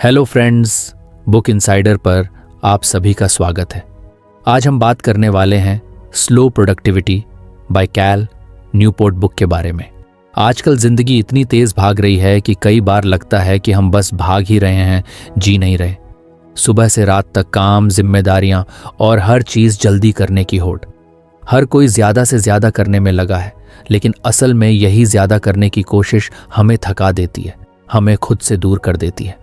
Hello friends, book insider पर आप सभी का स्वागत है। आज हम बात करने वाले हैं slow productivity by Cal Newport book के बारे में। आजकल जिंदगी इतनी तेज भाग रही है कि कई बार लगता है कि हम बस भाग ही रहे हैं, जी नहीं रहे। सुबह से रात तक काम, जिम्मेदारियां और हर चीज जल्दी करने की होड़। हर कोई ज्यादा से ज्यादा करने में लगा है, लेकिन असल में यही ज्यादा करने की कोशिश हमें थका देती है, हमें खुद से दूर कर देती है।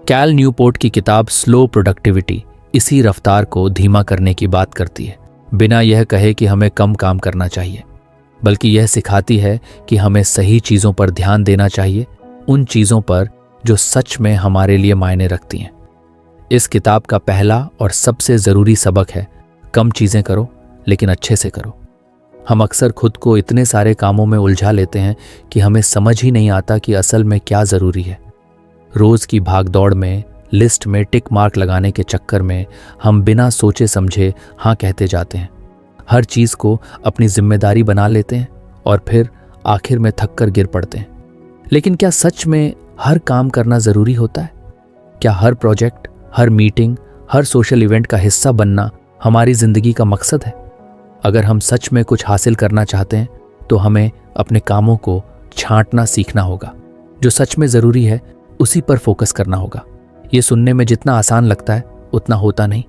कैल न्यूपोर्ट की किताब स्लो प्रोडक्टिविटी इसी रफ्तार को धीमा करने की बात करती है, बिना यह कहे कि हमें कम काम करना चाहिए, बल्कि यह सिखाती है कि हमें सही चीजों पर ध्यान देना चाहिए, उन चीजों पर जो सच में हमारे लिए मायने रखती हैं। इस किताब का पहला और सबसे जरूरी सबक है, कम चीजें करो लेकिन अच्छे से करो। हम अक्सर खुद को इतने सारे कामों में उलझा लेते हैं कि हमें समझ ही नहीं आता कि असल में क्या जरूरी है। रोज की भागदौड़ में, लिस्ट में टिक मार्क लगाने के चक्कर में हम बिना सोचे समझे हाँ कहते जाते हैं, हर चीज को अपनी जिम्मेदारी बना लेते हैं और फिर आखिर में थक कर गिर पड़ते हैं। लेकिन क्या सच में हर काम करना जरूरी होता है? क्या हर प्रोजेक्ट, हर मीटिंग, हर सोशल इवेंट का हिस्सा बनना हमारी जिंदगी का मकसद है? अगर हम सच में कुछ हासिल करना चाहते हैं तो हमें अपने कामों को छांटना सीखना होगा। जो सच में जरूरी है उसी पर फोकस करना होगा। ये सुनने में जितना आसान लगता है उतना होता नहीं,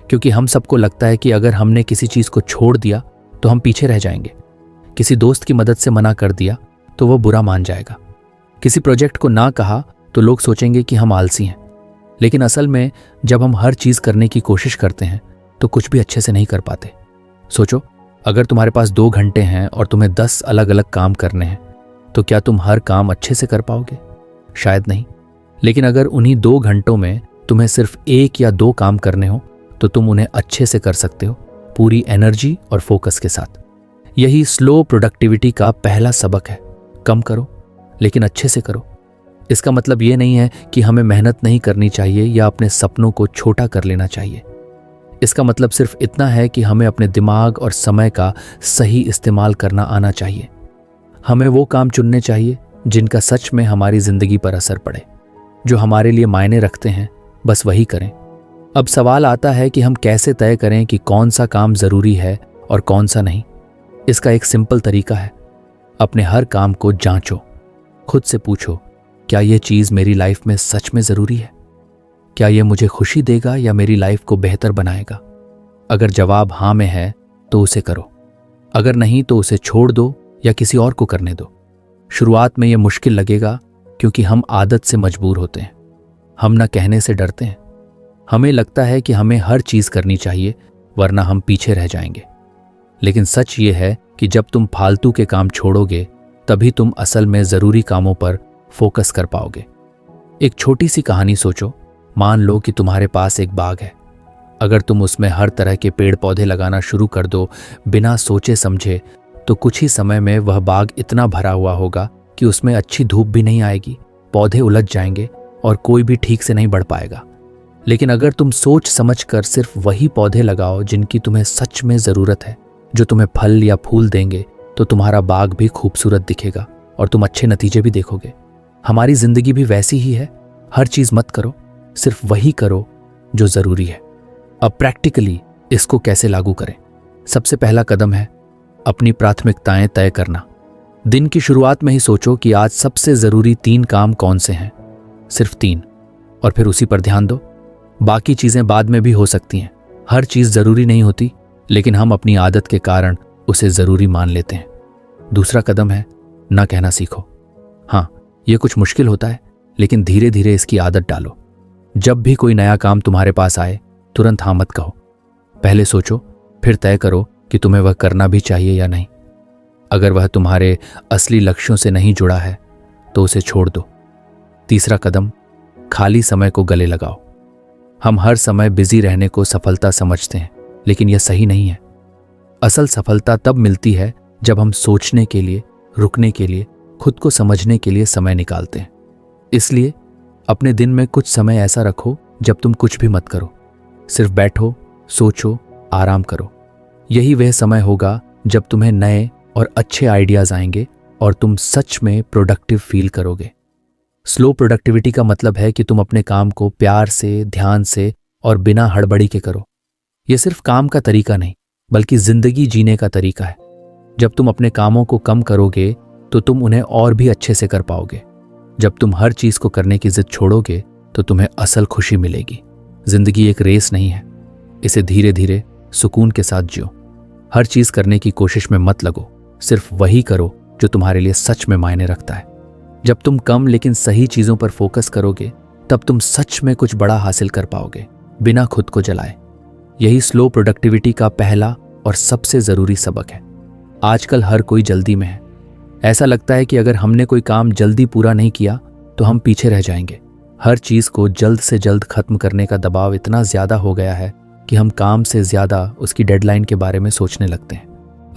क्योंकि हम सबको लगता है कि अगर हमने किसी चीज को छोड़ दिया तो हम पीछे रह जाएंगे। किसी दोस्त की मदद से मना कर दिया तो वो बुरा मान जाएगा। किसी प्रोजेक्ट को ना कहा तो लोग सोचेंगे कि हम आलसी हैं। लेकिन असल में जब हम हर चीज करने की कोशिश करते हैं तो कुछ भी अच्छे से नहीं कर पाते। सोचो, अगर तुम्हारे पास 2 घंटे हैं और तुम्हें 10 अलग अलग काम करने हैं, तो क्या तुम हर काम अच्छे से कर पाओगे? शायद नहीं। लेकिन अगर उन्हीं 2 घंटों में तुम्हें सिर्फ 1 या 2 काम करने हो तो तुम उन्हें अच्छे से कर सकते हो, पूरी एनर्जी और फोकस के साथ। यही स्लो प्रोडक्टिविटी का पहला सबक है। कम करो लेकिन अच्छे से करो। इसका मतलब ये नहीं है कि हमें मेहनत नहीं करनी चाहिए या अपने सपनों को छोटा कर लेना चाहिए। इसका मतलब सिर्फ इतना है कि हमें अपने दिमाग और समय का सही इस्तेमाल करना आना चाहिए। हमें वो काम चुनने चाहिए जिनका सच में हमारी जिंदगी पर असर पड़े, जो हमारे लिए मायने रखते हैं, बस वही करें। अब सवाल आता है कि हम कैसे तय करें कि कौन सा काम जरूरी है और कौन सा नहीं। इसका एक सिंपल तरीका है, अपने हर काम को जांचो। खुद से पूछो, क्या यह चीज मेरी लाइफ में सच में जरूरी है? क्या यह मुझे खुशी देगा या मेरी लाइफ को बेहतर बनाएगा? अगर जवाब हाँ में है तो उसे करो, अगर नहीं तो उसे छोड़ दो या किसी और को करने दो। शुरुआत में यह मुश्किल लगेगा, क्योंकि हम आदत से मजबूर होते हैं। हम न कहने से डरते हैं। हमें लगता है कि हमें हर चीज करनी चाहिए, वरना हम पीछे रह जाएंगे। लेकिन सच ये है कि जब तुम फालतू के काम छोड़ोगे, तभी तुम असल में जरूरी कामों पर फोकस कर पाओगे। एक छोटी सी कहानी सोचो। मान लो कि तुम्हारे पास एक बाग है। अगर तुम उसमें हर तरह के पेड़ पौधे लगाना शुरू कर दो बिना सोचे समझे, तो कुछ ही समय में वह बाग इतना भरा हुआ होगा कि उसमें अच्छी धूप भी नहीं आएगी, पौधे उलझ जाएंगे और कोई भी ठीक से नहीं बढ़ पाएगा। लेकिन अगर तुम सोच समझकर सिर्फ वही पौधे लगाओ जिनकी तुम्हें सच में जरूरत है, जो तुम्हें फल या फूल देंगे, तो तुम्हारा बाग भी खूबसूरत दिखेगा और तुम अच्छे नतीजे भी देखोगे। हमारी जिंदगी भी वैसी ही है। हर चीज मत करो, सिर्फ वही करो जो जरूरी है। अब प्रैक्टिकली इसको कैसे लागू करें? सबसे पहला कदम है अपनी प्राथमिकताएं तय करना। दिन की शुरुआत में ही सोचो कि आज सबसे जरूरी 3 काम कौन से हैं, सिर्फ 3, और फिर उसी पर ध्यान दो। बाकी चीजें बाद में भी हो सकती हैं। हर चीज जरूरी नहीं होती, लेकिन हम अपनी आदत के कारण उसे जरूरी मान लेते हैं। दूसरा कदम है ना कहना सीखो। हाँ, यह कुछ मुश्किल होता है, लेकिन धीरे धीरे इसकी आदत डालो। जब भी कोई नया काम तुम्हारे पास आए, तुरंत हाँ मत कहो। पहले सोचो, फिर तय करो कि तुम्हें वह करना भी चाहिए या नहीं। अगर वह तुम्हारे असली लक्ष्यों से नहीं जुड़ा है तो उसे छोड़ दो। तीसरा कदम, खाली समय को गले लगाओ। हम हर समय बिजी रहने को सफलता समझते हैं, लेकिन यह सही नहीं है। असल सफलता तब मिलती है जब हम सोचने के लिए, रुकने के लिए, खुद को समझने के लिए समय निकालते हैं। इसलिए अपने दिन में कुछ समय ऐसा रखो जब तुम कुछ भी मत करो, सिर्फ बैठो, सोचो, आराम करो। यही वह समय होगा जब तुम्हें नए और अच्छे आइडियाज आएंगे और तुम सच में प्रोडक्टिव फील करोगे। स्लो प्रोडक्टिविटी का मतलब है कि तुम अपने काम को प्यार से, ध्यान से और बिना हड़बड़ी के करो। यह सिर्फ काम का तरीका नहीं, बल्कि जिंदगी जीने का तरीका है। जब तुम अपने कामों को कम करोगे तो तुम उन्हें और भी अच्छे से कर पाओगे। जब तुम हर चीज को करने की जिद छोड़ोगे तो तुम्हें असल खुशी मिलेगी। जिंदगी एक रेस नहीं है, इसे धीरे धीरे सुकून के साथ जियो। हर चीज करने की कोशिश में मत लगो, सिर्फ वही करो जो तुम्हारे लिए सच में मायने रखता है। जब तुम कम लेकिन सही चीजों पर फोकस करोगे तब तुम सच में कुछ बड़ा हासिल कर पाओगे, बिना खुद को जलाए। यही स्लो प्रोडक्टिविटी का पहला और सबसे जरूरी सबक है। आजकल हर कोई जल्दी में है। ऐसा लगता है कि अगर हमने कोई काम जल्दी पूरा नहीं किया तो हम पीछे रह जाएंगे। हर चीज को जल्द से जल्द खत्म करने का दबाव इतना ज्यादा हो गया है कि हम काम से ज्यादा उसकी डेडलाइन के बारे में सोचने लगते हैं।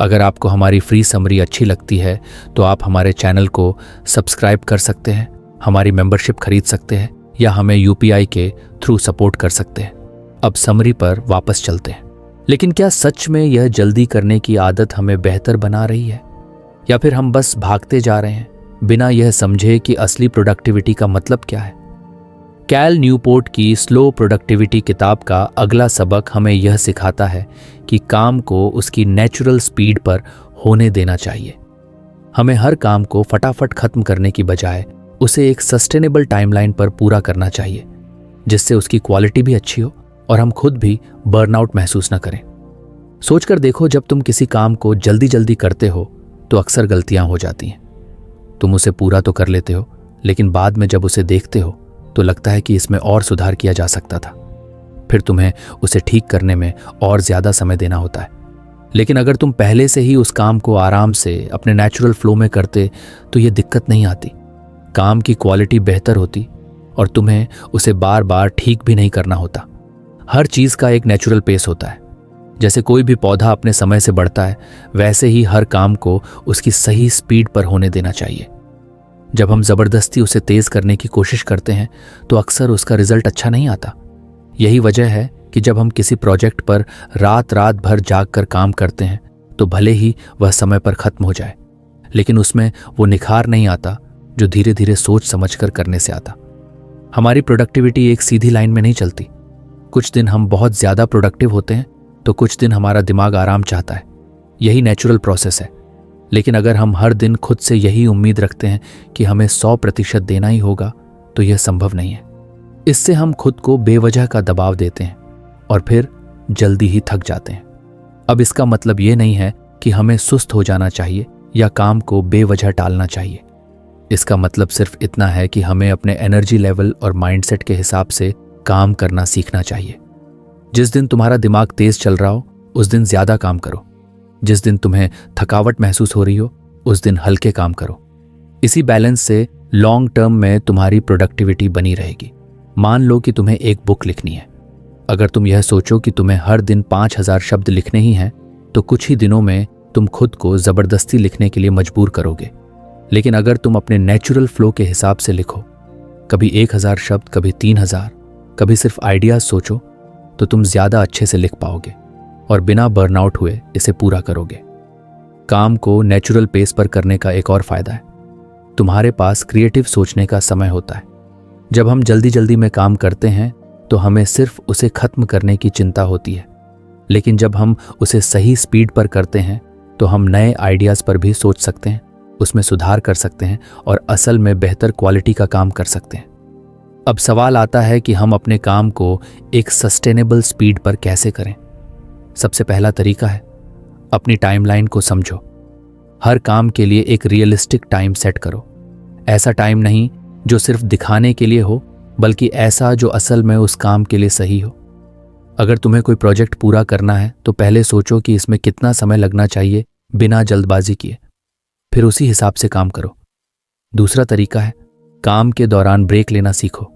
अगर आपको हमारी फ्री समरी अच्छी लगती है तो आप हमारे चैनल को सब्सक्राइब कर सकते हैं, हमारी मेंबरशिप खरीद सकते हैं या हमें यूपीआई के थ्रू सपोर्ट कर सकते हैं। अब समरी पर वापस चलते हैं। लेकिन क्या सच में यह जल्दी करने की आदत हमें बेहतर बना रही है, या फिर हम बस भागते जा रहे हैं बिना यह समझे कि असली प्रोडक्टिविटी का मतलब क्या है? कैल न्यूपोर्ट की स्लो प्रोडक्टिविटी किताब का अगला सबक हमें यह सिखाता है कि काम को उसकी नेचुरल स्पीड पर होने देना चाहिए। हमें हर काम को फटाफट खत्म करने की बजाय उसे एक सस्टेनेबल टाइमलाइन पर पूरा करना चाहिए, जिससे उसकी क्वालिटी भी अच्छी हो और हम खुद भी बर्नआउट महसूस न करें। सोचकर देखो, जब तुम किसी काम को जल्दी जल्दी करते हो तो अक्सर गलतियां हो जाती हैं। तुम उसे पूरा तो कर लेते हो, लेकिन बाद में जब उसे देखते हो तो लगता है कि इसमें और सुधार किया जा सकता था। फिर तुम्हें उसे ठीक करने में और ज्यादा समय देना होता है। लेकिन अगर तुम पहले से ही उस काम को आराम से अपने नेचुरल फ्लो में करते तो यह दिक्कत नहीं आती। काम की क्वालिटी बेहतर होती और तुम्हें उसे बार बार ठीक भी नहीं करना होता। हर चीज का एक नेचुरल पेस होता है। जैसे कोई भी पौधा अपने समय से बढ़ता है, वैसे ही हर काम को उसकी सही स्पीड पर होने देना चाहिए। जब हम जबरदस्ती उसे तेज करने की कोशिश करते हैं तो अक्सर उसका रिजल्ट अच्छा नहीं आता। यही वजह है कि जब हम किसी प्रोजेक्ट पर रात रात भर जागकर काम करते हैं तो भले ही वह समय पर खत्म हो जाए, लेकिन उसमें वो निखार नहीं आता जो धीरे धीरे सोच समझकर करने से आता। हमारी प्रोडक्टिविटी एक सीधी लाइन में नहीं चलती। कुछ दिन हम बहुत ज्यादा प्रोडक्टिव होते हैं तो कुछ दिन हमारा दिमाग आराम चाहता है। यही नेचुरल प्रोसेस है। लेकिन अगर हम हर दिन खुद से यही उम्मीद रखते हैं कि हमें 100% देना ही होगा तो यह संभव नहीं है। इससे हम खुद को बेवजह का दबाव देते हैं और फिर जल्दी ही थक जाते हैं। अब इसका मतलब ये नहीं है कि हमें सुस्त हो जाना चाहिए या काम को बेवजह टालना चाहिए। इसका मतलब सिर्फ इतना है कि हमें अपने एनर्जी लेवल और माइंडसेट के हिसाब से काम करना सीखना चाहिए। जिस दिन तुम्हारा दिमाग तेज चल रहा हो उस दिन ज्यादा काम करो। जिस दिन तुम्हें थकावट महसूस हो रही हो उस दिन हल्के काम करो। इसी बैलेंस से लॉन्ग टर्म में तुम्हारी प्रोडक्टिविटी बनी रहेगी। मान लो कि तुम्हें एक बुक लिखनी है। अगर तुम यह सोचो कि तुम्हें हर दिन 5000 शब्द लिखने ही हैं तो कुछ ही दिनों में तुम खुद को जबरदस्ती लिखने के लिए मजबूर करोगे। लेकिन अगर तुम अपने नेचुरल फ्लो के हिसाब से लिखो, कभी 1000 शब्द, कभी 3000, कभी सिर्फ आइडियाज सोचो, तो तुम ज्यादा अच्छे से लिख पाओगे और बिना बर्नआउट हुए इसे पूरा करोगे। काम को नेचुरल पेस पर करने का एक और फायदा है, तुम्हारे पास क्रिएटिव सोचने का समय होता है। जब हम जल्दी जल्दी में काम करते हैं तो हमें सिर्फ उसे खत्म करने की चिंता होती है, लेकिन जब हम उसे सही स्पीड पर करते हैं तो हम नए आइडियाज पर भी सोच सकते हैं, उसमें सुधार कर सकते हैं और असल में बेहतर क्वालिटी का काम कर सकते हैं। अब सवाल आता है कि हम अपने काम को एक सस्टेनेबल स्पीड पर कैसे करें। सबसे पहला तरीका है, अपनी टाइमलाइन को समझो। हर काम के लिए एक रियलिस्टिक टाइम सेट करो। ऐसा टाइम नहीं जो सिर्फ दिखाने के लिए हो, बल्कि ऐसा जो असल में उस काम के लिए सही हो। अगर तुम्हें कोई प्रोजेक्ट पूरा करना है तो पहले सोचो कि इसमें कितना समय लगना चाहिए बिना जल्दबाजी किए, फिर उसी हिसाब से काम करो। दूसरा तरीका है, काम के दौरान ब्रेक लेना सीखो।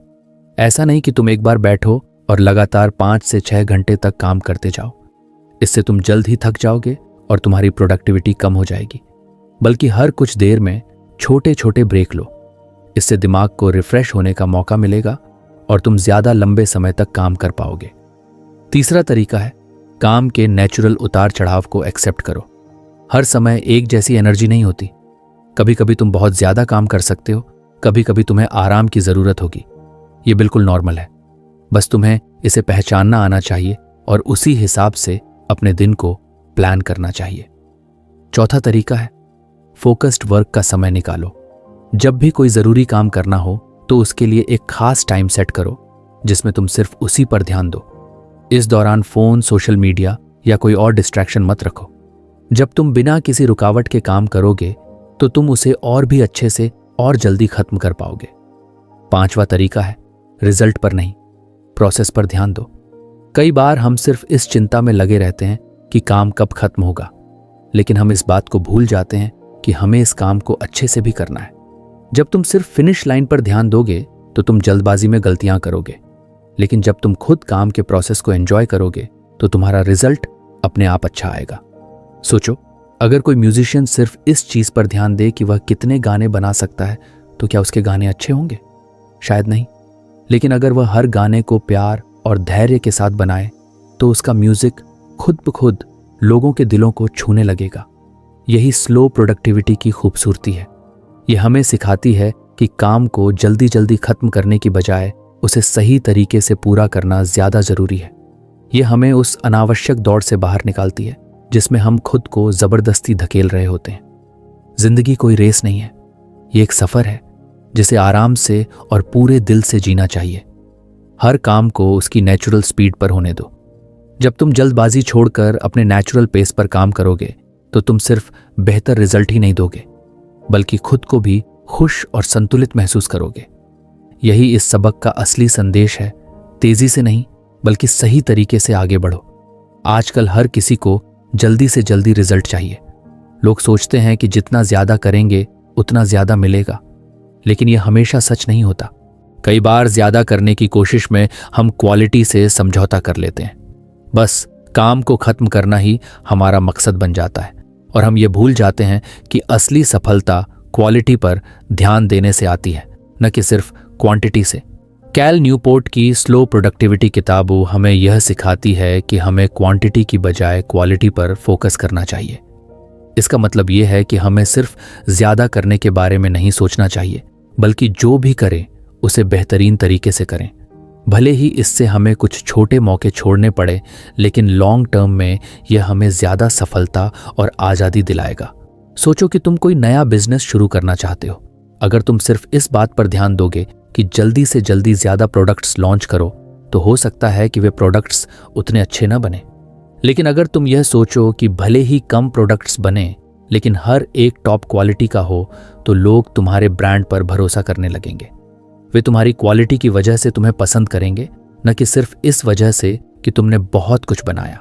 ऐसा नहीं कि तुम एक बार बैठो और लगातार 5 से 6 घंटे तक काम करते जाओ। इससे तुम जल्द ही थक जाओगे और तुम्हारी प्रोडक्टिविटी कम हो जाएगी। बल्कि हर कुछ देर में छोटे छोटे ब्रेक लो। इससे दिमाग को रिफ्रेश होने का मौका मिलेगा और तुम ज्यादा लंबे समय तक काम कर पाओगे। तीसरा तरीका है, काम के नेचुरल उतार चढ़ाव को एक्सेप्ट करो। हर समय एक जैसी एनर्जी नहीं होती। कभी कभी तुम बहुत ज्यादा काम कर सकते हो, कभी कभी तुम्हें आराम की जरूरत होगी। ये बिल्कुल नॉर्मल है। बस तुम्हें इसे पहचानना आना चाहिए और उसी हिसाब से अपने दिन को प्लान करना चाहिए। चौथा तरीका है फोकस्ड वर्क का समय निकालो। जब भी कोई जरूरी काम करना हो तो उसके लिए एक खास टाइम सेट करो जिसमें तुम सिर्फ उसी पर ध्यान दो। इस दौरान फोन, सोशल मीडिया या कोई और डिस्ट्रैक्शन मत रखो। जब तुम बिना किसी रुकावट के काम करोगे तो तुम उसे और भी अच्छे से और जल्दी खत्म कर पाओगे। पांचवा तरीका है रिजल्ट पर नहीं, प्रोसेस पर ध्यान दो। कई बार हम सिर्फ इस चिंता में लगे रहते हैं कि काम कब खत्म होगा, लेकिन हम इस बात को भूल जाते हैं कि हमें इस काम को अच्छे से भी करना है। जब तुम सिर्फ फिनिश लाइन पर ध्यान दोगे तो तुम जल्दबाजी में गलतियां करोगे, लेकिन जब तुम खुद काम के प्रोसेस को एंजॉय करोगे तो तुम्हारा रिजल्ट अपने आप अच्छा आएगा। सोचो, अगर कोई म्यूजिशियन सिर्फ इस चीज पर ध्यान दे कि वह कितने गाने बना सकता है तो क्या उसके गाने अच्छे होंगे? शायद नहीं। लेकिन अगर वह हर गाने को प्यार और धैर्य के साथ बनाए तो उसका म्यूजिक खुद ब खुद लोगों के दिलों को छूने लगेगा। यही स्लो प्रोडक्टिविटी की खूबसूरती है। यह हमें सिखाती है कि काम को जल्दी जल्दी खत्म करने की बजाय उसे सही तरीके से पूरा करना ज्यादा जरूरी है। यह हमें उस अनावश्यक दौड़ से बाहर निकालती है जिसमें हम खुद को जबरदस्ती धकेल रहे होते हैं। जिंदगी कोई रेस नहीं है, ये एक सफर है जिसे आराम से और पूरे दिल से जीना चाहिए। हर काम को उसकी नेचुरल स्पीड पर होने दो। जब तुम जल्दबाजी छोड़कर अपने नेचुरल पेस पर काम करोगे तो तुम सिर्फ बेहतर रिजल्ट ही नहीं दोगे, बल्कि खुद को भी खुश और संतुलित महसूस करोगे। यही इस सबक का असली संदेश है। तेजी से नहीं, बल्कि सही तरीके से आगे बढ़ो। आजकल हर किसी को जल्दी से जल्दी रिजल्ट चाहिए। लोग सोचते हैं कि जितना ज्यादा करेंगे उतना ज्यादा मिलेगा, लेकिन यह हमेशा सच नहीं होता। कई बार ज्यादा करने की कोशिश में हम क्वालिटी से समझौता कर लेते हैं। बस काम को खत्म करना ही हमारा मकसद बन जाता है और हम ये भूल जाते हैं कि असली सफलता क्वालिटी पर ध्यान देने से आती है, न कि सिर्फ क्वांटिटी से। कैल न्यूपोर्ट की स्लो प्रोडक्टिविटी किताब हमें यह सिखाती है कि हमें क्वांटिटी की बजाय क्वालिटी पर फोकस करना चाहिए। इसका मतलब यह है कि हमें सिर्फ ज्यादा करने के बारे में नहीं सोचना चाहिए, बल्कि जो भी करें उसे बेहतरीन तरीके से करें। भले ही इससे हमें कुछ छोटे मौके छोड़ने पड़े, लेकिन लॉन्ग टर्म में यह हमें ज्यादा सफलता और आज़ादी दिलाएगा। सोचो कि तुम कोई नया बिजनेस शुरू करना चाहते हो। अगर तुम सिर्फ इस बात पर ध्यान दोगे कि जल्दी से जल्दी ज्यादा प्रोडक्ट्स लॉन्च करो, तो हो सकता है कि वे प्रोडक्ट्स उतने अच्छे न बने। लेकिन अगर तुम यह सोचो कि भले ही कम प्रोडक्ट्स बने, लेकिन हर एक टॉप क्वालिटी का हो, तो लोग तुम्हारे ब्रांड पर भरोसा करने लगेंगे। वे तुम्हारी क्वालिटी की वजह से तुम्हें पसंद करेंगे, न कि सिर्फ इस वजह से कि तुमने बहुत कुछ बनाया।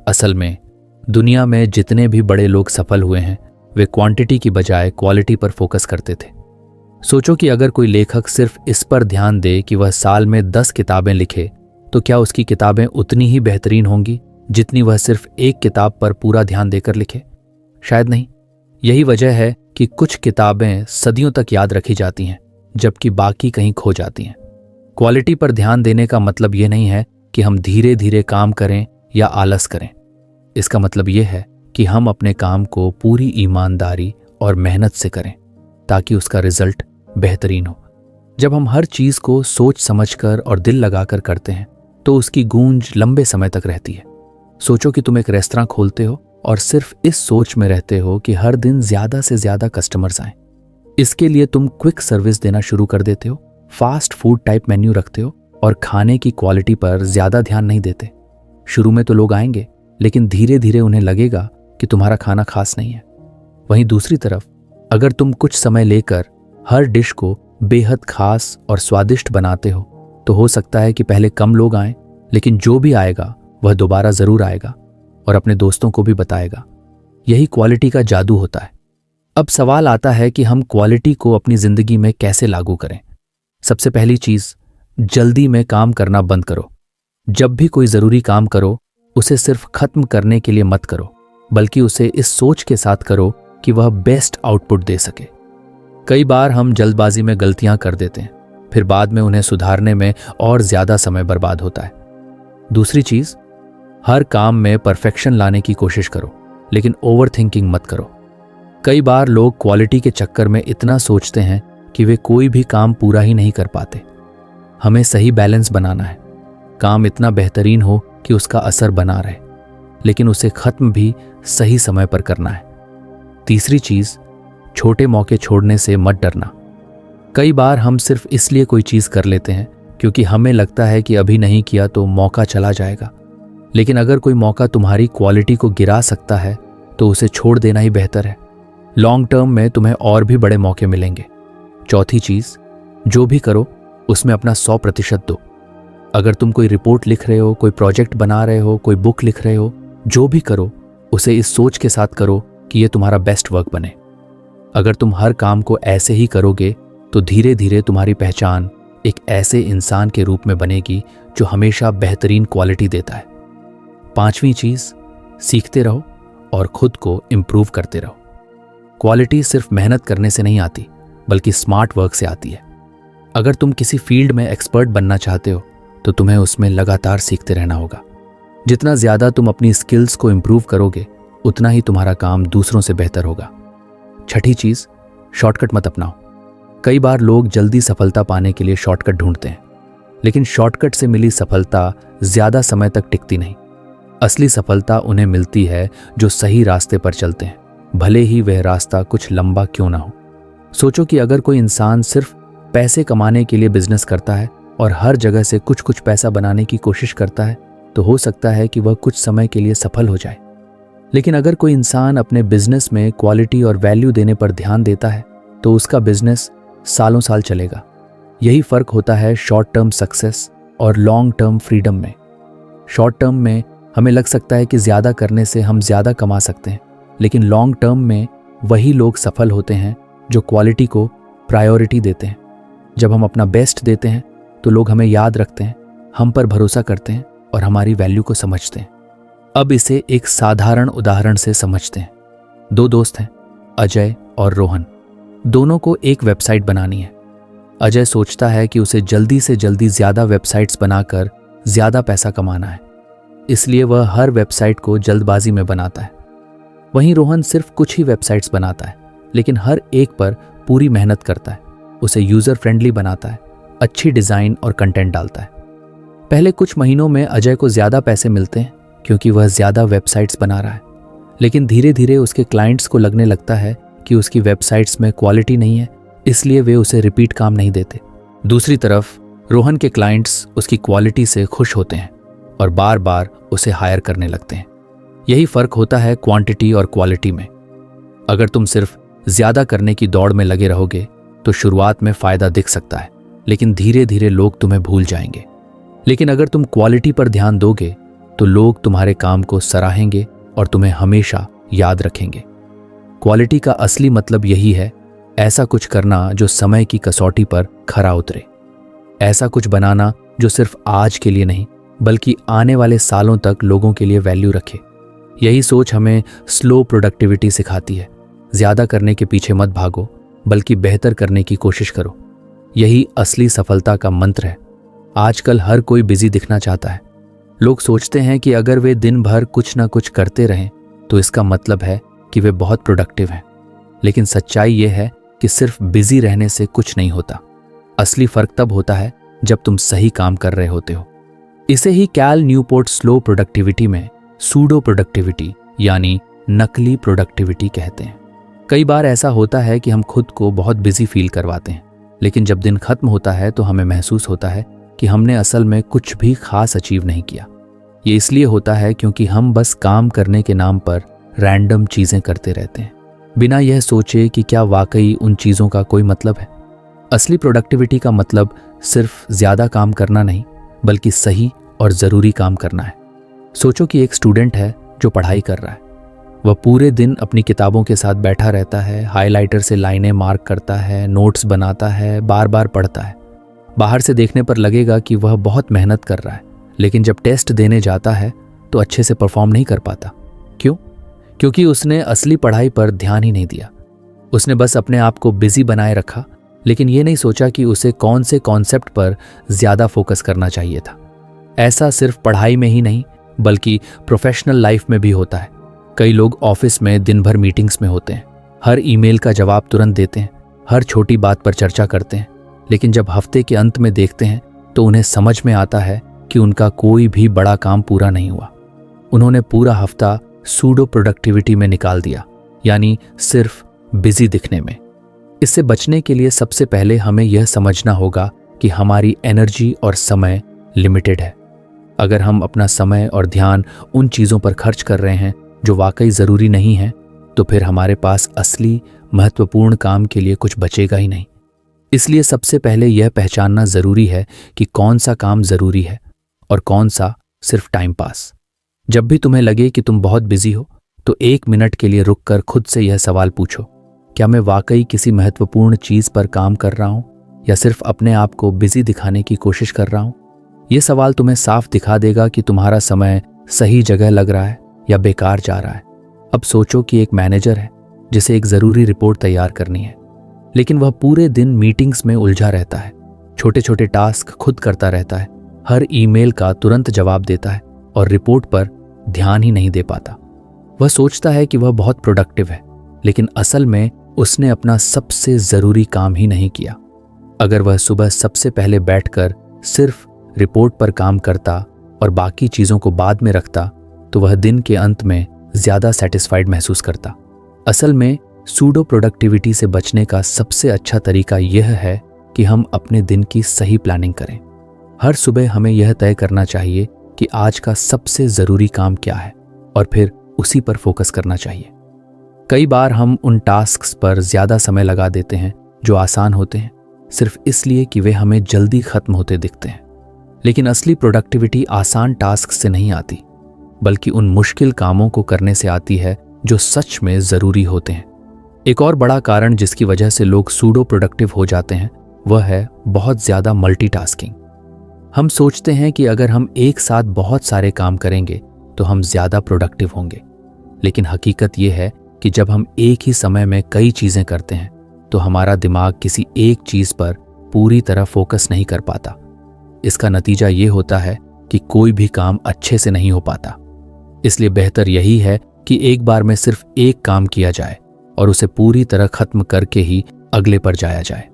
असल में दुनिया में जितने भी बड़े लोग सफल हुए हैं, वे क्वांटिटी की बजाय क्वालिटी पर फोकस करते थे। सोचो कि अगर कोई लेखक सिर्फ इस पर ध्यान दे कि वह साल में 10 किताबें लिखे, तो क्या उसकी किताबें उतनी ही बेहतरीन होंगी जितनी वह सिर्फ एक किताब पर पूरा ध्यान देकर लिखे? शायद नहीं। यही वजह है कि कुछ किताबें सदियों तक याद रखी जाती हैं, जबकि बाकी कहीं खो जाती हैं। क्वालिटी पर ध्यान देने का मतलब यह नहीं है कि हम धीरे धीरे काम करें या आलस करें। इसका मतलब यह है कि हम अपने काम को पूरी ईमानदारी और मेहनत से करें ताकि उसका रिजल्ट बेहतरीन हो। जब हम हर चीज को सोच समझकर और दिल लगाकर करते हैं तो उसकी गूंज लंबे समय तक रहती है। सोचो कि तुम एक रेस्तरां खोलते हो और सिर्फ इस सोच में रहते हो कि हर दिन ज्यादा से ज्यादा कस्टमर्स आएं। इसके लिए तुम क्विक सर्विस देना शुरू कर देते हो, फास्ट फूड टाइप मेन्यू रखते हो और खाने की क्वालिटी पर ज्यादा ध्यान नहीं देते। शुरू में तो लोग आएंगे, लेकिन धीरे धीरे उन्हें लगेगा कि तुम्हारा खाना खास नहीं है। वहीं दूसरी तरफ अगर तुम कुछ समय लेकर हर डिश को बेहद खास और स्वादिष्ट बनाते हो, तो हो सकता है कि पहले कम लोग आएं, लेकिन जो भी आएगा वह दोबारा जरूर आएगा और अपने दोस्तों को भी बताएगा। यही क्वालिटी का जादू होता है। अब सवाल आता है कि हम क्वालिटी को अपनी जिंदगी में कैसे लागू करें। सबसे पहली चीज, जल्दी में काम करना बंद करो। जब भी कोई जरूरी काम करो, उसे सिर्फ खत्म करने के लिए मत करो, बल्कि उसे इस सोच के साथ करो कि वह बेस्ट आउटपुट दे सके। कई बार हम जल्दबाजी में गलतियां कर देते हैं, फिर बाद में उन्हें सुधारने में और ज्यादा समय बर्बाद होता है। दूसरी चीज, हर काम में परफेक्शन लाने की कोशिश करो, लेकिन ओवर थिंकिंग मत करो। कई बार लोग क्वालिटी के चक्कर में इतना सोचते हैं कि वे कोई भी काम पूरा ही नहीं कर पाते। हमें सही बैलेंस बनाना है, काम इतना बेहतरीन हो कि उसका असर बना रहे, लेकिन उसे खत्म भी सही समय पर करना है। तीसरी चीज, छोटे मौके छोड़ने से मत डरना। कई बार हम सिर्फ इसलिए कोई चीज कर लेते हैं क्योंकि हमें लगता है कि अभी नहीं किया तो मौका चला जाएगा, लेकिन अगर कोई मौका तुम्हारी क्वालिटी को गिरा सकता है तो उसे छोड़ देना ही बेहतर है। लॉन्ग टर्म में तुम्हें और भी बड़े मौके मिलेंगे। चौथी चीज, जो भी करो उसमें अपना 100% दो। अगर तुम कोई रिपोर्ट लिख रहे हो, कोई प्रोजेक्ट बना रहे हो, कोई बुक लिख रहे हो, जो भी करो उसे इस सोच के साथ करो कि यह तुम्हारा बेस्ट वर्क बने। अगर तुम हर काम को ऐसे ही करोगे तो धीरे धीरे तुम्हारी पहचान एक ऐसे इंसान के रूप में बनेगी जो हमेशा बेहतरीन क्वालिटी देता है। पांचवी चीज, सीखते रहो और खुद को इम्प्रूव करते रहो। क्वालिटी सिर्फ मेहनत करने से नहीं आती, बल्कि स्मार्ट वर्क से आती है। अगर तुम किसी फील्ड में एक्सपर्ट बनना चाहते हो तो तुम्हें उसमें लगातार सीखते रहना होगा। जितना ज्यादा तुम अपनी स्किल्स को इम्प्रूव करोगे उतना ही तुम्हारा काम दूसरों से बेहतर होगा। छठी चीज, शॉर्टकट मत अपनाओ। कई बार लोग जल्दी सफलता पाने के लिए शॉर्टकट ढूंढते हैं, लेकिन शॉर्टकट से मिली सफलता ज्यादा समय तक टिकती नहीं। असली सफलता उन्हें मिलती है जो सही रास्ते पर चलते हैं, भले ही वह रास्ता कुछ लंबा क्यों ना हो। सोचो कि अगर कोई इंसान सिर्फ पैसे कमाने के लिए बिजनेस करता है और हर जगह से कुछ कुछ पैसा बनाने की कोशिश करता है तो हो सकता है कि वह कुछ समय के लिए सफल हो जाए। लेकिन अगर कोई इंसान अपने बिजनेस में क्वालिटी और वैल्यू देने पर ध्यान देता है तो उसका बिजनेस सालों साल चलेगा। यही फर्क होता है शॉर्ट टर्म सक्सेस और लॉन्ग टर्म फ्रीडम में। शॉर्ट टर्म में हमें लग सकता है कि ज्यादा करने से हम ज्यादा कमा सकते हैं, लेकिन लॉन्ग टर्म में वही लोग सफल होते हैं जो क्वालिटी को प्रायोरिटी देते हैं। जब हम अपना बेस्ट देते हैं तो लोग हमें याद रखते हैं, हम पर भरोसा करते हैं और हमारी वैल्यू को समझते हैं। अब इसे एक साधारण उदाहरण से समझते हैं। दो दोस्त हैं, अजय और रोहन। दोनों को एक वेबसाइट बनानी है। अजय सोचता है कि उसे जल्दी से जल्दी ज्यादा वेबसाइट्स बनाकर ज्यादा पैसा कमाना है, इसलिए वह हर वेबसाइट को जल्दबाजी में बनाता है। वहीं रोहन सिर्फ कुछ ही वेबसाइट्स बनाता है, लेकिन हर एक पर पूरी मेहनत करता है, उसे यूजर फ्रेंडली बनाता है, अच्छी डिजाइन और कंटेंट डालता है। पहले कुछ महीनों में अजय को ज्यादा पैसे मिलते हैं क्योंकि वह ज्यादा वेबसाइट्स बना रहा है, लेकिन धीरे धीरे उसके क्लाइंट्स को लगने लगता है कि उसकी वेबसाइट्स में क्वालिटी नहीं है, इसलिए वे उसे रिपीट काम नहीं देते। दूसरी तरफ रोहन के क्लाइंट्स उसकी क्वालिटी से खुश होते हैं और बार बार उसे हायर करने लगते हैं। यही फर्क होता है क्वांटिटी और क्वालिटी में। अगर तुम सिर्फ ज्यादा करने की दौड़ में लगे रहोगे तो शुरुआत में फायदा दिख सकता है, लेकिन धीरे धीरे लोग तुम्हें भूल जाएंगे। लेकिन अगर तुम क्वालिटी पर ध्यान दोगे तो लोग तुम्हारे काम को सराहेंगे और तुम्हें हमेशा याद रखेंगे। क्वालिटी का असली मतलब यही है, ऐसा कुछ करना जो समय की कसौटी पर खरा उतरे। ऐसा कुछ बनाना जो सिर्फ आज के लिए नहीं बल्कि आने वाले सालों तक लोगों के लिए वैल्यू रखे। यही सोच हमें स्लो प्रोडक्टिविटी सिखाती है। ज्यादा करने के पीछे मत भागो, बल्कि बेहतर करने की कोशिश करो। यही असली सफलता का मंत्र है। आजकल हर कोई बिजी दिखना चाहता है। लोग सोचते हैं कि अगर वे दिन भर कुछ ना कुछ करते रहें तो इसका मतलब है कि वे बहुत प्रोडक्टिव हैं। लेकिन सच्चाई यह है कि सिर्फ बिजी रहने से कुछ नहीं होता। असली फर्क तब होता है जब तुम सही काम कर रहे होते हो। इसे ही कैल न्यूपोर्ट स्लो प्रोडक्टिविटी में सूडो प्रोडक्टिविटी यानी नकली प्रोडक्टिविटी कहते हैं। कई बार ऐसा होता है कि हम खुद को बहुत बिजी फील करवाते हैं, लेकिन जब दिन खत्म होता है तो हमें महसूस होता है कि हमने असल में कुछ भी खास अचीव नहीं किया। ये इसलिए होता है क्योंकि हम बस काम करने के नाम पर रैंडम चीजें करते रहते हैं, बिना यह सोचे कि क्या वाकई उन चीजों का कोई मतलब है। असली प्रोडक्टिविटी का मतलब सिर्फ ज्यादा काम करना नहीं, बल्कि सही और जरूरी काम करना है। सोचो कि एक स्टूडेंट है जो पढ़ाई कर रहा है। वह पूरे दिन अपनी किताबों के साथ बैठा रहता है, हाइलाइटर से लाइनें मार्क करता है, नोट्स बनाता है, बार बार पढ़ता है। बाहर से देखने पर लगेगा कि वह बहुत मेहनत कर रहा है, लेकिन जब टेस्ट देने जाता है तो अच्छे से परफॉर्म नहीं कर पाता। क्यों? क्योंकि उसने असली पढ़ाई पर ध्यान ही नहीं दिया। उसने बस अपने आप को बिजी बनाए रखा, लेकिन ये नहीं सोचा कि उसे कौन से कॉन्सेप्ट पर ज्यादा फोकस करना चाहिए था। ऐसा सिर्फ पढ़ाई में ही नहीं बल्कि प्रोफेशनल लाइफ में भी होता है। कई लोग ऑफिस में दिन भर मीटिंग्स में होते हैं, हर ईमेल का जवाब तुरंत देते हैं, हर छोटी बात पर चर्चा करते हैं, लेकिन जब हफ्ते के अंत में देखते हैं तो उन्हें समझ में आता है कि उनका कोई भी बड़ा काम पूरा नहीं हुआ। उन्होंने पूरा हफ्ता सूडो प्रोडक्टिविटी में निकाल दिया, यानी सिर्फ बिजी दिखने में। इससे बचने के लिए सबसे पहले हमें यह समझना होगा कि हमारी एनर्जी और समय लिमिटेड है। अगर हम अपना समय और ध्यान उन चीज़ों पर खर्च कर रहे हैं जो वाकई ज़रूरी नहीं है, तो फिर हमारे पास असली महत्वपूर्ण काम के लिए कुछ बचेगा ही नहीं। इसलिए सबसे पहले यह पहचानना ज़रूरी है कि कौन सा काम ज़रूरी है और कौन सा सिर्फ टाइम पास। जब भी तुम्हें लगे कि तुम बहुत बिजी हो, तो 1 मिनट के लिए रुककर खुद से यह सवाल पूछो, क्या मैं वाकई किसी महत्वपूर्ण चीज़ पर काम कर रहा हूँ या सिर्फ अपने आप को बिजी दिखाने की कोशिश कर रहा हूँ? यह सवाल तुम्हें साफ दिखा देगा कि तुम्हारा समय सही जगह लग रहा है या बेकार जा रहा है। अब सोचो कि एक मैनेजर है जिसे एक ज़रूरी रिपोर्ट तैयार करनी है, लेकिन वह पूरे दिन मीटिंग्स में उलझा रहता है, छोटे छोटे टास्क खुद करता रहता है, हर ईमेल का तुरंत जवाब देता है और रिपोर्ट पर ध्यान ही नहीं दे पाता। वह सोचता है कि वह बहुत प्रोडक्टिव है, लेकिन असल में उसने अपना सबसे ज़रूरी काम ही नहीं किया। अगर वह सुबह सबसे पहले बैठकर सिर्फ रिपोर्ट पर काम करता और बाकी चीज़ों को बाद में रखता, तो वह दिन के अंत में ज़्यादा सेटिस्फाइड महसूस करता। असल में सूडो प्रोडक्टिविटी से बचने का सबसे अच्छा तरीका यह है कि हम अपने दिन की सही प्लानिंग करें। हर सुबह हमें यह तय करना चाहिए कि आज का सबसे ज़रूरी काम क्या है और फिर उसी पर फोकस करना चाहिए। कई बार हम उन टास्क्स पर ज़्यादा समय लगा देते हैं जो आसान होते हैं, सिर्फ इसलिए कि वे हमें जल्दी ख़त्म होते दिखते हैं। लेकिन असली प्रोडक्टिविटी आसान टास्क से नहीं आती, बल्कि उन मुश्किल कामों को करने से आती है जो सच में ज़रूरी होते हैं। एक और बड़ा कारण जिसकी वजह से लोग सूडो प्रोडक्टिव हो जाते हैं, वह है बहुत ज़्यादा मल्टीटास्किंग। हम सोचते हैं कि अगर हम एक साथ बहुत सारे काम करेंगे तो हम ज़्यादा प्रोडक्टिव होंगे, लेकिन हकीकत यह है कि जब हम एक ही समय में कई चीज़ें करते हैं तो हमारा दिमाग किसी एक चीज़ पर पूरी तरह फोकस नहीं कर पाता। इसका नतीजा ये होता है कि कोई भी काम अच्छे से नहीं हो पाता। इसलिए बेहतर यही है कि एक बार में सिर्फ एक काम किया जाए और उसे पूरी तरह खत्म करके ही अगले पर जाया जाए।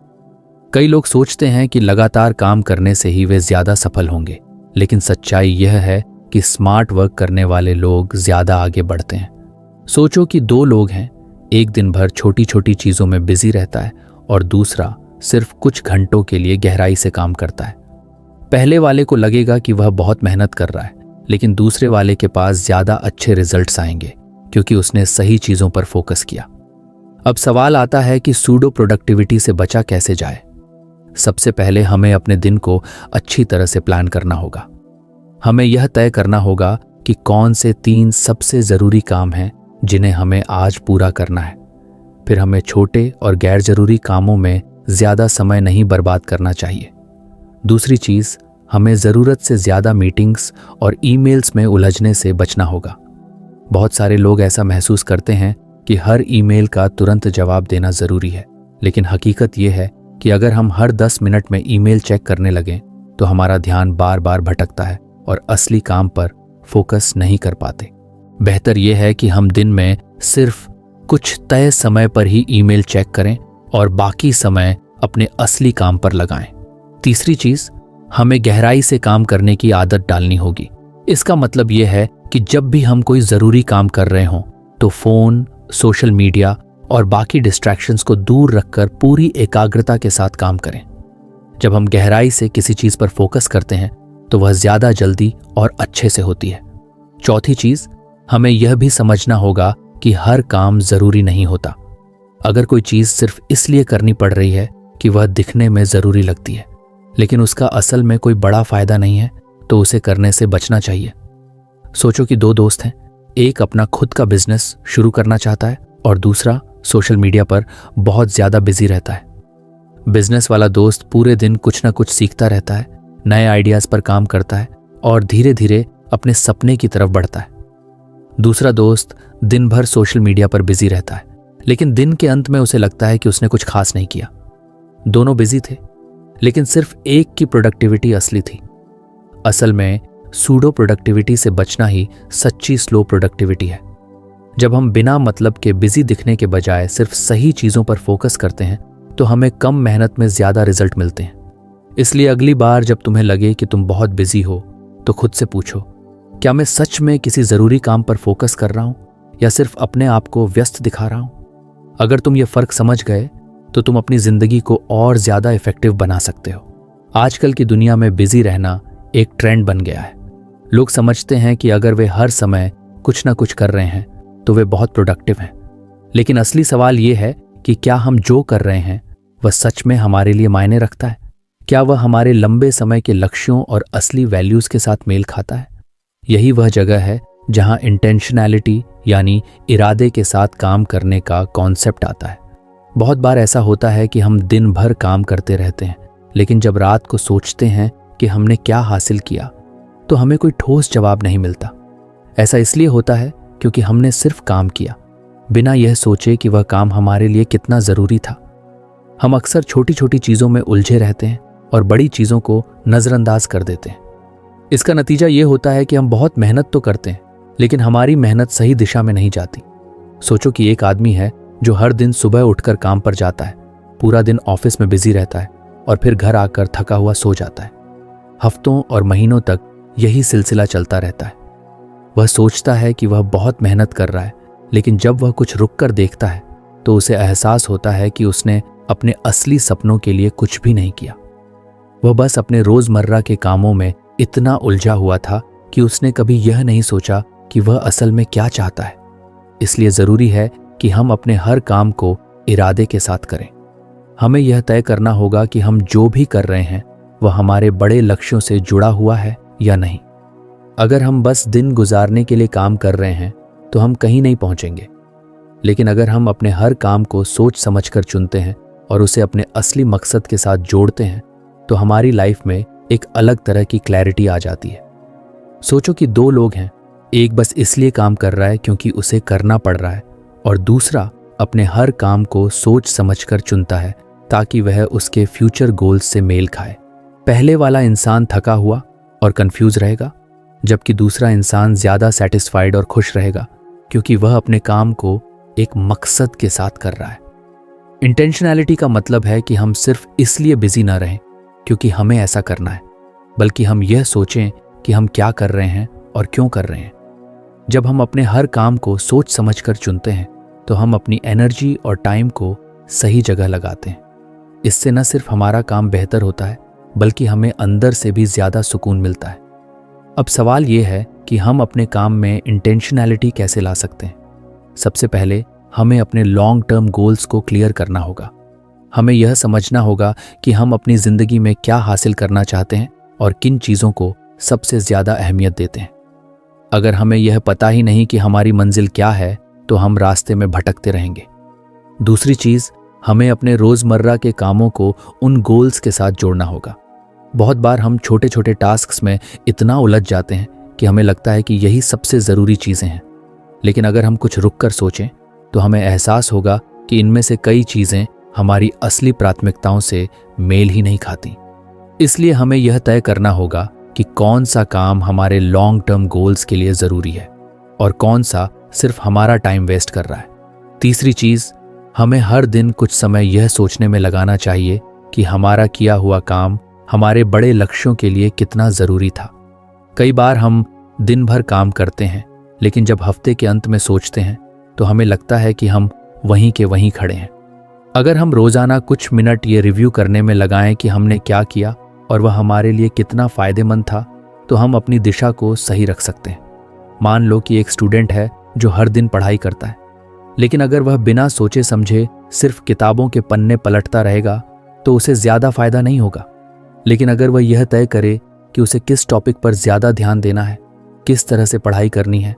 कई लोग सोचते हैं कि लगातार काम करने से ही वे ज़्यादा सफल होंगे, लेकिन सच्चाई यह है कि स्मार्ट वर्क करने वाले लोग ज़्यादा आगे बढ़ते हैं। सोचो कि 2 लोग हैं, एक दिन भर छोटी छोटी चीज़ों में बिजी रहता है और दूसरा सिर्फ कुछ घंटों के लिए गहराई से काम करता है। पहले वाले को लगेगा कि वह बहुत मेहनत कर रहा है, लेकिन दूसरे वाले के पास ज़्यादा अच्छे रिजल्ट्स आएंगे क्योंकि उसने सही चीज़ों पर फोकस किया। अब सवाल आता है कि सूडो प्रोडक्टिविटी से बचा कैसे जाए। सबसे पहले हमें अपने दिन को अच्छी तरह से प्लान करना होगा। हमें यह तय करना होगा कि कौन से 3 सबसे ज़रूरी काम हैं जिन्हें हमें आज पूरा करना है। फिर हमें छोटे और गैर ज़रूरी कामों में ज़्यादा समय नहीं बर्बाद करना चाहिए। दूसरी चीज़, हमें ज़रूरत से ज़्यादा मीटिंग्स और ईमेल्स में उलझने से बचना होगा। बहुत सारे लोग ऐसा महसूस करते हैं कि हर ईमेल का तुरंत जवाब देना ज़रूरी है, लेकिन हकीकत यह है कि अगर हम हर 10 मिनट में ईमेल चेक करने लगें तो हमारा ध्यान बार बार भटकता है और असली काम पर फोकस नहीं कर पाते। बेहतर यह है कि हम दिन में सिर्फ कुछ तय समय पर ही ईमेल चेक करें और बाकी समय अपने असली काम पर लगाएं। तीसरी चीज़, हमें गहराई से काम करने की आदत डालनी होगी। इसका मतलब यह है कि जब भी हम कोई ज़रूरी काम कर रहे हों तो फ़ोन, सोशल मीडिया और बाकी डिस्ट्रैक्शंस को दूर रखकर पूरी एकाग्रता के साथ काम करें। जब हम गहराई से किसी चीज़ पर फोकस करते हैं तो वह ज़्यादा जल्दी और अच्छे से होती है। चौथी चीज़, हमें यह भी समझना होगा कि हर काम ज़रूरी नहीं होता। अगर कोई चीज़ सिर्फ इसलिए करनी पड़ रही है कि वह दिखने में ज़रूरी लगती है, लेकिन उसका असल में कोई बड़ा फ़ायदा नहीं है, तो उसे करने से बचना चाहिए। सोचो कि 2 दोस्त हैं, एक अपना खुद का बिजनेस शुरू करना चाहता है और दूसरा सोशल मीडिया पर बहुत ज़्यादा बिजी रहता है। बिजनेस वाला दोस्त पूरे दिन कुछ ना कुछ सीखता रहता है, नए आइडियाज़ पर काम करता है और धीरे धीरे अपने सपने की तरफ बढ़ता है। दूसरा दोस्त दिन भर सोशल मीडिया पर बिजी रहता है, लेकिन दिन के अंत में उसे लगता है कि उसने कुछ खास नहीं किया। दोनों बिजी थे, लेकिन सिर्फ एक की प्रोडक्टिविटी असली थी। असल में सूडो प्रोडक्टिविटी से बचना ही सच्ची स्लो प्रोडक्टिविटी है। जब हम बिना मतलब के बिजी दिखने के बजाय सिर्फ सही चीज़ों पर फोकस करते हैं तो हमें कम मेहनत में ज्यादा रिजल्ट मिलते हैं। इसलिए अगली बार जब तुम्हें लगे कि तुम बहुत बिजी हो तो खुद से पूछो, क्या मैं सच में किसी जरूरी काम पर फोकस कर रहा हूं या सिर्फ अपने आप को व्यस्त दिखा रहा हूं? अगर तुम ये फर्क समझ गए तो तुम अपनी जिंदगी को और ज्यादा इफेक्टिव बना सकते हो। आजकल की दुनिया में बिजी रहना एक ट्रेंड बन गया है। लोग समझते हैं कि अगर वे हर समय कुछ ना कुछ कर रहे हैं तो वे बहुत प्रोडक्टिव हैं। लेकिन असली सवाल यह है कि क्या हम जो कर रहे हैं वह सच में हमारे लिए मायने रखता है? क्या वह हमारे लंबे समय के लक्ष्यों और असली वैल्यूज के साथ मेल खाता है? यही वह जगह है जहां इंटेंशनैलिटी यानी इरादे के साथ काम करने का कॉन्सेप्ट आता है। बहुत बार ऐसा होता है कि हम दिन भर काम करते रहते हैं, लेकिन जब रात को सोचते हैं कि हमने क्या हासिल किया तो हमें कोई ठोस जवाब नहीं मिलता। ऐसा इसलिए होता है क्योंकि हमने सिर्फ काम किया, बिना यह सोचे कि वह काम हमारे लिए कितना जरूरी था। हम अक्सर छोटी छोटी चीजों में उलझे रहते हैं और बड़ी चीजों को नजरअंदाज कर देते हैं। इसका नतीजा यह होता है कि हम बहुत मेहनत तो करते हैं, लेकिन हमारी मेहनत सही दिशा में नहीं जाती। सोचो कि एक आदमी है जो हर दिन सुबह उठकर काम पर जाता है, पूरा दिन ऑफिस में बिजी रहता है और फिर घर आकर थका हुआ सो जाता है। हफ्तों और महीनों तक यही सिलसिला चलता रहता है। वह सोचता है कि वह बहुत मेहनत कर रहा है, लेकिन जब वह कुछ रुक कर देखता है तो उसे एहसास होता है कि उसने अपने असली सपनों के लिए कुछ भी नहीं किया। वह बस अपने रोजमर्रा के कामों में इतना उलझा हुआ था कि उसने कभी यह नहीं सोचा कि वह असल में क्या चाहता है। इसलिए जरूरी है कि हम अपने हर काम को इरादे के साथ करें। हमें यह तय करना होगा कि हम जो भी कर रहे हैं वह हमारे बड़े लक्ष्यों से जुड़ा हुआ है या नहीं। अगर हम बस दिन गुजारने के लिए काम कर रहे हैं तो हम कहीं नहीं पहुंचेंगे। लेकिन अगर हम अपने हर काम को सोच समझकर चुनते हैं और उसे अपने असली मकसद के साथ जोड़ते हैं तो हमारी लाइफ में एक अलग तरह की क्लैरिटी आ जाती है। सोचो कि दो लोग हैं, एक बस इसलिए काम कर रहा है क्योंकि उसे करना पड़ रहा है और दूसरा अपने हर काम को सोच समझकर चुनता है ताकि वह उसके फ्यूचर गोल्स से मेल खाए। पहले वाला इंसान थका हुआ और कंफ्यूज रहेगा, जबकि दूसरा इंसान ज्यादा सेटिस्फाइड और खुश रहेगा क्योंकि वह अपने काम को एक मकसद के साथ कर रहा है। इंटेंशनैलिटी का मतलब है कि हम सिर्फ इसलिए बिजी ना रहें क्योंकि हमें ऐसा करना है, बल्कि हम यह सोचें कि हम क्या कर रहे हैं और क्यों कर रहे हैं। जब हम अपने हर काम को सोच समझकर चुनते हैं तो हम अपनी एनर्जी और टाइम को सही जगह लगाते हैं। इससे न सिर्फ हमारा काम बेहतर होता है बल्कि हमें अंदर से भी ज्यादा सुकून मिलता है। अब सवाल यह है कि हम अपने काम में इंटेंशनैलिटी कैसे ला सकते हैं। सबसे पहले हमें अपने लॉन्ग टर्म गोल्स को क्लियर करना होगा। हमें यह समझना होगा कि हम अपनी जिंदगी में क्या हासिल करना चाहते हैं और किन चीजों को सबसे ज्यादा अहमियत देते हैं। अगर हमें यह पता ही नहीं कि हमारी मंजिल क्या है तो हम रास्ते में भटकते रहेंगे। दूसरी चीज, हमें अपने रोजमर्रा के कामों को उन गोल्स के साथ जोड़ना होगा। बहुत बार हम छोटे छोटे टास्क्स में इतना उलझ जाते हैं कि हमें लगता है कि यही सबसे जरूरी चीजें हैं, लेकिन अगर हम कुछ रुक कर सोचें तो हमें एहसास होगा कि इनमें से कई चीजें हमारी असली प्राथमिकताओं से मेल ही नहीं खाती। इसलिए हमें यह तय करना होगा कि कौन सा काम हमारे लॉन्ग टर्म गोल्स के लिए जरूरी है और कौन सा सिर्फ हमारा टाइम वेस्ट कर रहा है। तीसरी चीज, हमें हर दिन कुछ समय यह सोचने में लगाना चाहिए कि हमारा किया हुआ काम हमारे बड़े लक्ष्यों के लिए कितना जरूरी था। कई बार हम दिन भर काम करते हैं, लेकिन जब हफ्ते के अंत में सोचते हैं तो हमें लगता है कि हम वहीं के वहीं खड़े हैं। अगर हम रोजाना कुछ मिनट ये रिव्यू करने में लगाएं कि हमने क्या किया और वह हमारे लिए कितना फायदेमंद था, तो हम अपनी दिशा को सही रख सकते हैं। मान लो कि एक स्टूडेंट है जो हर दिन पढ़ाई करता है, लेकिन अगर वह बिना सोचे समझे सिर्फ किताबों के पन्ने पलटता रहेगा तो उसे ज्यादा फायदा नहीं होगा। लेकिन अगर वह यह तय करे कि उसे किस टॉपिक पर ज्यादा ध्यान देना है, किस तरह से पढ़ाई करनी है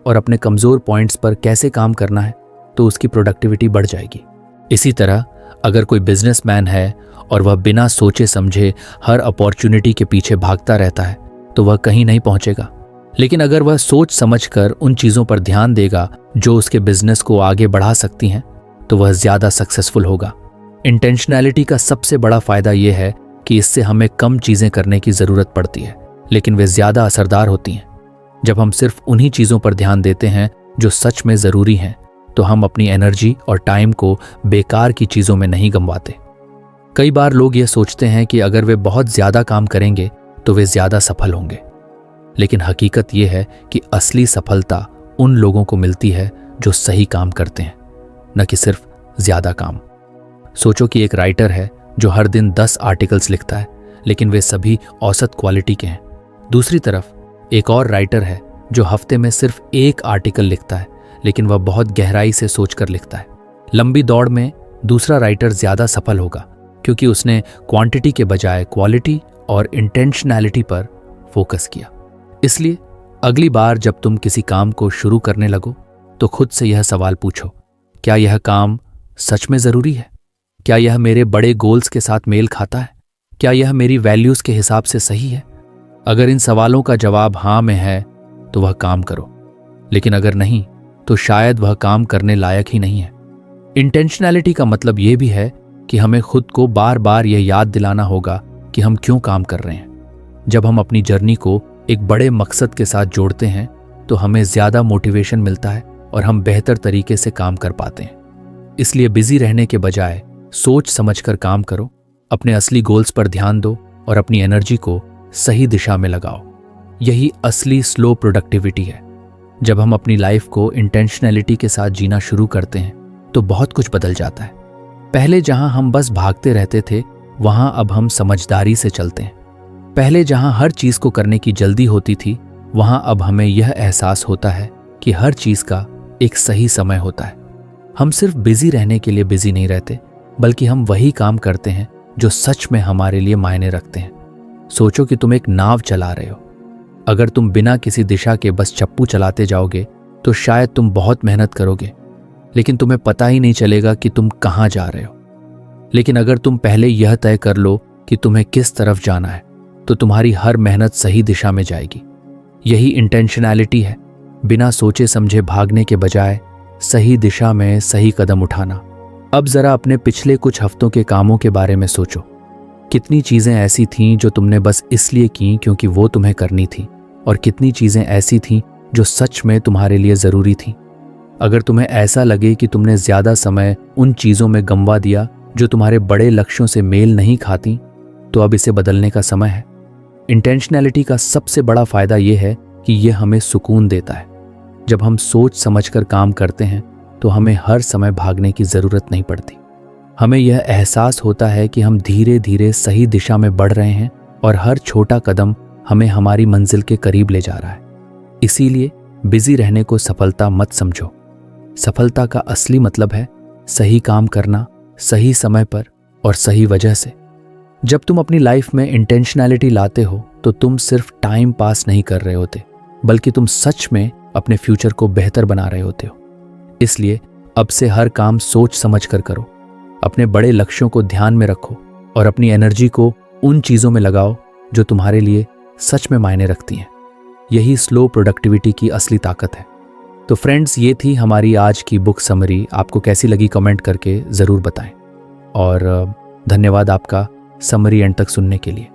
और अपने कमजोर पॉइंट्स पर कैसे काम करना है, तो उसकी प्रोडक्टिविटी बढ़ जाएगी। इसी तरह अगर कोई बिजनेसमैन है और वह बिना सोचे समझे हर अपॉर्चुनिटी के पीछे भागता रहता है तो वह कहीं नहीं पहुंचेगा। लेकिन अगर वह सोच समझकर उन चीजों पर ध्यान देगा जो उसके बिजनेस को आगे बढ़ा सकती हैं, तो वह ज्यादा सक्सेसफुल होगा। इंटेंशनैलिटी का सबसे बड़ा फायदा यह है कि इससे हमें कम चीजें करने की जरूरत पड़ती है, लेकिन वे ज्यादा असरदार होती हैं। जब हम सिर्फ उन्हीं चीजों पर ध्यान देते हैं जो सच में जरूरी हैं, तो हम अपनी एनर्जी और टाइम को बेकार की चीजों में नहीं गंवाते। कई बार लोग ये सोचते हैं कि अगर वे बहुत ज़्यादा काम करेंगे तो वे ज़्यादा सफल होंगे, लेकिन हकीकत यह है कि असली सफलता उन लोगों को मिलती है जो सही काम करते हैं, न कि सिर्फ ज़्यादा काम। सोचो कि एक राइटर है जो हर दिन 10 आर्टिकल्स लिखता है, लेकिन वे सभी औसत क्वालिटी के हैं। दूसरी तरफ एक और राइटर है जो हफ्ते में सिर्फ 1 आर्टिकल लिखता है, लेकिन वह बहुत गहराई से सोचकर लिखता है। लंबी दौड़ में दूसरा राइटर ज़्यादा सफल होगा क्योंकि उसने क्वांटिटी के बजाय क्वालिटी और इंटेंशनैलिटी पर फोकस किया। इसलिए अगली बार जब तुम किसी काम को शुरू करने लगो तो खुद से यह सवाल पूछो, क्या यह काम सच में ज़रूरी है? क्या यह मेरे बड़े गोल्स के साथ मेल खाता है? क्या यह मेरी वैल्यूज़ के हिसाब से सही है? अगर इन सवालों का जवाब हाँ में है तो वह काम करो, लेकिन अगर नहीं तो शायद वह काम करने लायक ही नहीं है। इंटेंशनैलिटी का मतलब यह भी है कि हमें खुद को बार बार यह याद दिलाना होगा कि हम क्यों काम कर रहे हैं। जब हम अपनी जर्नी को एक बड़े मकसद के साथ जोड़ते हैं तो हमें ज़्यादा मोटिवेशन मिलता है और हम बेहतर तरीके से काम कर पाते हैं। इसलिए बिजी रहने के बजाय सोच समझकर काम करो, अपने असली गोल्स पर ध्यान दो और अपनी एनर्जी को सही दिशा में लगाओ। यही असली स्लो प्रोडक्टिविटी है। जब हम अपनी लाइफ को इंटेंशनैलिटी के साथ जीना शुरू करते हैं तो बहुत कुछ बदल जाता है। पहले जहां हम बस भागते रहते थे, वहां अब हम समझदारी से चलते हैं। पहले जहां हर चीज को करने की जल्दी होती थी, वहां अब हमें यह एहसास होता है कि हर चीज का एक सही समय होता है। हम सिर्फ बिजी रहने के लिए बिजी नहीं रहते, बल्कि हम वही काम करते हैं जो सच में हमारे लिए मायने रखते हैं। सोचो कि तुम एक नाव चला रहे हो। अगर तुम बिना किसी दिशा के बस चप्पू चलाते जाओगे तो शायद तुम बहुत मेहनत करोगे, लेकिन तुम्हें पता ही नहीं चलेगा कि तुम कहाँ जा रहे हो। लेकिन अगर तुम पहले यह तय कर लो कि तुम्हें किस तरफ जाना है, तो तुम्हारी हर मेहनत सही दिशा में जाएगी। यही इंटेंशनैलिटी है, बिना सोचे समझे भागने के बजाय सही दिशा में सही कदम उठाना। अब जरा अपने पिछले कुछ हफ्तों के कामों के बारे में सोचो। कितनी चीजें ऐसी थीं जो तुमने बस इसलिए की क्योंकि वो तुम्हें करनी थी, और कितनी चीजें ऐसी थीं जो सच में तुम्हारे लिए जरूरी थीं। अगर तुम्हें ऐसा लगे कि तुमने ज्यादा समय उन चीजों में गंवा दिया जो तुम्हारे बड़े लक्ष्यों से मेल नहीं खाती, तो अब इसे बदलने का समय है। इंटेंशनैलिटी का सबसे बड़ा फायदा यह है कि यह हमें सुकून देता है। जब हम सोच समझकर काम करते हैं तो हमें हर समय भागने की जरूरत नहीं पड़ती। हमें यह एहसास होता है कि हम धीरे धीरे सही दिशा में बढ़ रहे हैं और हर छोटा कदम हमें हमारी मंजिल के करीब ले जा रहा है। इसीलिए बिजी रहने को सफलता मत समझो। सफलता का असली मतलब है सही काम करना, सही समय पर और सही वजह से। जब तुम अपनी लाइफ में इंटेंशनैलिटी लाते हो तो तुम सिर्फ टाइम पास नहीं कर रहे होते, बल्कि तुम सच में अपने फ्यूचर को बेहतर बना रहे होते हो। इसलिए अब से हर काम सोच समझ कर करो, अपने बड़े लक्ष्यों को ध्यान में रखो और अपनी एनर्जी को उन चीज़ों में लगाओ जो तुम्हारे लिए सच में मायने रखती हैं। यही स्लो प्रोडक्टिविटी की असली ताकत है। तो फ्रेंड्स, ये थी हमारी आज की बुक समरी। आपको कैसी लगी कमेंट करके ज़रूर बताएं, और धन्यवाद आपका समरी एंड तक सुनने के लिए।